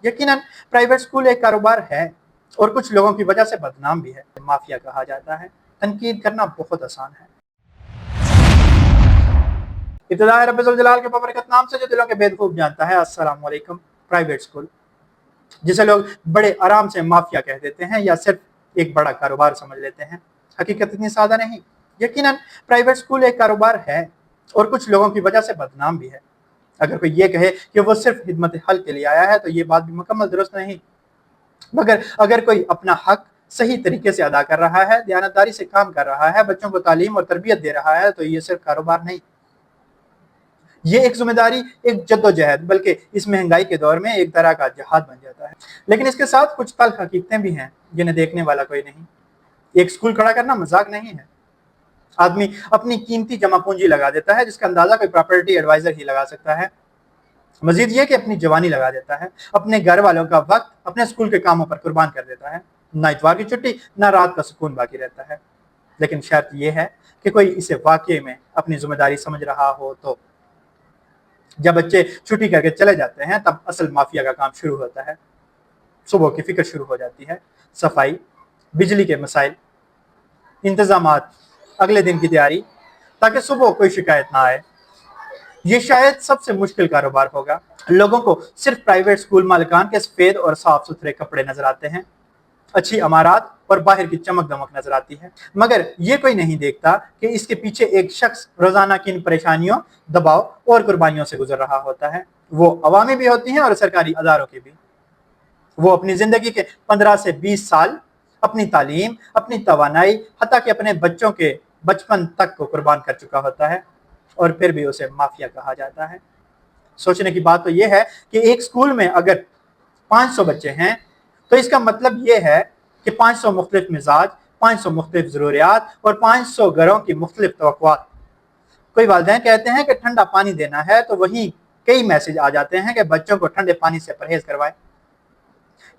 यकीनन private school एक कारोबार है और कुछ लोगों की वजह से बदनाम भी है। माफिया कहा जाता है। तनकीद करना बहुत आसान है। इब्तिदाई रब्बिल जलाल के बबरकत नाम से जो दिलों के भेद खूब जानता है। अस्सलाम वालेकुम। प्राइवेट स्कूल, जिसे लोग बड़े आराम से माफिया कह देते हैं या सिर्फ एक बड़ा कारोबार समझ लेते हैं, हकीकत इतनी सादा नहीं। यकीनन प्राइवेट स्कूल एक कारोबार है और कुछ लोगों की वजह से बदनाम भी है। अगर कोई ये कहे कि वो सिर्फ खिदमत हल के लिए आया है तो ये बात भी मुकम्मल दुरुस्त नहीं। मगर अगर कोई अपना हक सही तरीके से अदा कर रहा है, दयानतदारी से काम कर रहा है, बच्चों को तालीम और तरबियत दे रहा है, तो ये सिर्फ कारोबार नहीं, ये एक जिम्मेदारी, एक जद्दोजहद, बल्कि इस महंगाई के दौर में एक तरह का जिहाद बन जाता है। लेकिन इसके साथ कुछ तल्ख हकीकतें भी हैं जिन्हें देखने वाला कोई नहीं। एक स्कूल खड़ा करना मजाक नहीं है। आदमी अपनी कीमती जमा पूंजी लगा देता है जिसका अंदाजा कोई प्रॉपर्टी एडवाइजर ही लगा सकता है। मजीद ये कि अपनी जवानी लगा देता है, अपने घर वालों का वक्त अपने स्कूल के कामों पर कुर्बान कर देता है। ना इतवार की छुट्टी, ना रात का सुकून बाकी रहता है। लेकिन शर्त यह है कि कोई इसे वाकई में अपनी जिम्मेदारी समझ रहा हो। तो जब बच्चे छुट्टी करके चले जाते हैं तब असल माफिया का काम शुरू होता है। सुबह की फिक्र शुरू हो जाती है। सफाई, बिजली के मसाइल, इंतजामात, अगले दिन की तैयारी, ताकि सुबह कोई शिकायत ना आए। ये शायद सबसे मुश्किल कारोबार होगा। लोगों को सिर्फ प्राइवेट स्कूल मालिकान के सफेद और साफ सुथरे कपड़े नजर आते हैं, अच्छी अमारात और बाहर की चमक दमक नजर आती है, मगर ये कोई नहीं देखता कि इसके पीछे एक शख्स रोजाना किन परेशानियों, दबाव और कुर्बानियों से गुजर रहा होता है। वो अवामी भी होती हैं और सरकारी अदारों की भी। वो अपनी जिंदगी के 15 से 20 साल अपनी तालीम, अपनी तवानाई, हत्ता कि अपने बच्चों के बचपन तक को कुर्बान कर चुका होता है, और फिर भी उसे माफिया कहा जाता है। सोचने की बात तो यह है कि एक स्कूल में अगर 500 बच्चे हैं तो इसका मतलब यह है कि 500 मुख्तलिफ मिजाज, 500 मुख्तलिफ जरूरियात और 500 घरों की मुख्तलिफ तवक्कुआत। कोई वालिदैन कहते हैं कि ठंडा पानी देना है तो वहीं कई मैसेज आ जाते हैं कि बच्चों को ठंडे पानी से परहेज करवाएं।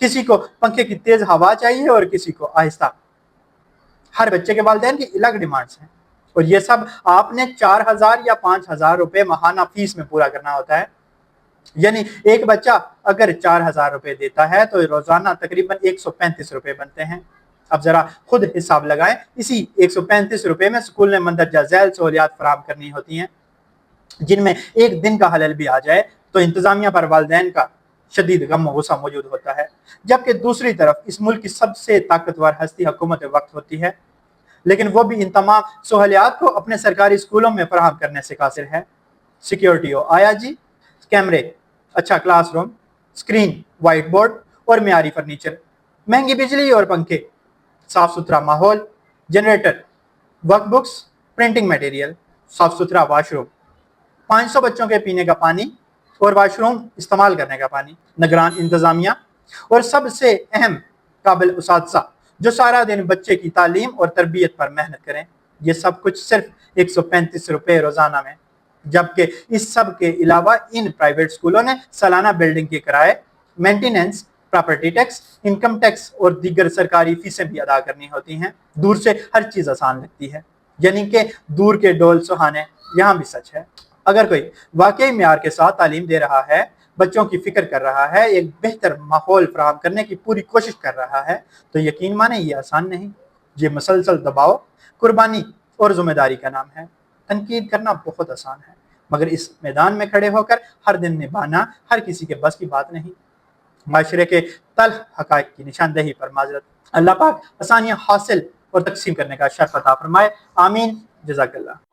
किसी को पंखे की तेज हवा चाहिए और किसी को आहिस्ता। हर बच्चे के वालिदैन की अलग डिमांड्स हैं और ये सब आपने 4000 या 5000 रुपए माहाना फीस में पूरा करना होता है। यानी एक बच्चा अगर 4000 रुपए देता है तो रोजाना तकरीबन 135 रुपए बनते हैं। अब जरा खुद हिसाब लगाएं, इसी 135 रुपए में स्कूल ने मंदरजा झैल सहूलियात फराहम करनी होती हैं, जिनमें एक दिन का हलल भी आ जाए तो इंतजामिया पर वालिदैन का शदीद गम और गुस्सा मौजूद होता है। जबकि दूसरी तरफ इस मुल्क की सबसे ताकतवर हस्ती हुकूमत वक्त होती है, लेकिन वो भी इन तमाम सहूलियात को अपने सरकारी स्कूलों में फराहम करने से कासिर है। सिक्योरिटी हो आया जी, कैमरे, अच्छा क्लासरूम, स्क्रीन, वाइट बोर्ड और मियारी फर्नीचर, महंगी बिजली और पंखे, साफ सुथरा माहौल, जनरेटर, वर्कबुक्स, प्रिंटिंग मटेरियल, साफ सुथरा वाशरूम, 500 बच्चों के पीने का पानी और वाशरूम इस्तेमाल करने का पानी, निगरान इंतजामिया और सबसे अहम काबिल उसातिज़ा जो सारा दिन बच्चे की तालीम और तरबियत पर मेहनत करें। ये सब कुछ सिर्फ 135 रुपए रोजाना में। जबकि इस सब के अलावा इन प्राइवेट स्कूलों ने सालाना बिल्डिंग के किराए, maintenance, property tax, income tax और दीगर सरकारी फीसें भी अदा करनी होती हैं। दूर से हर चीज आसान लगती है, यानी कि दूर के डोल सुहाने, यहाँ भी सच है। अगर कोई वाकई म्यार के साथ तालीम दे रहा है, बच्चों की फिक्र कर रहा है, एक बेहतर माहौल फराहम करने की पूरी कोशिश कर रहा है, तो यकीन माने ये आसान नहीं। ये मसलसल दबाव, कुर्बानी और जिम्मेदारी का नाम है। तनकीद करना बहुत आसान है, मगर इस मैदान में खड़े होकर हर दिन निभाना हर किसी के बस की बात नहीं। माशरे के तल्ख हकायक की निशानदेही पर माजरत। अल्लाह पाक आसानियां हासिल और तकसीम करने का शर्फ अता फरमाए। आमीन। जज़ाकल्लाह।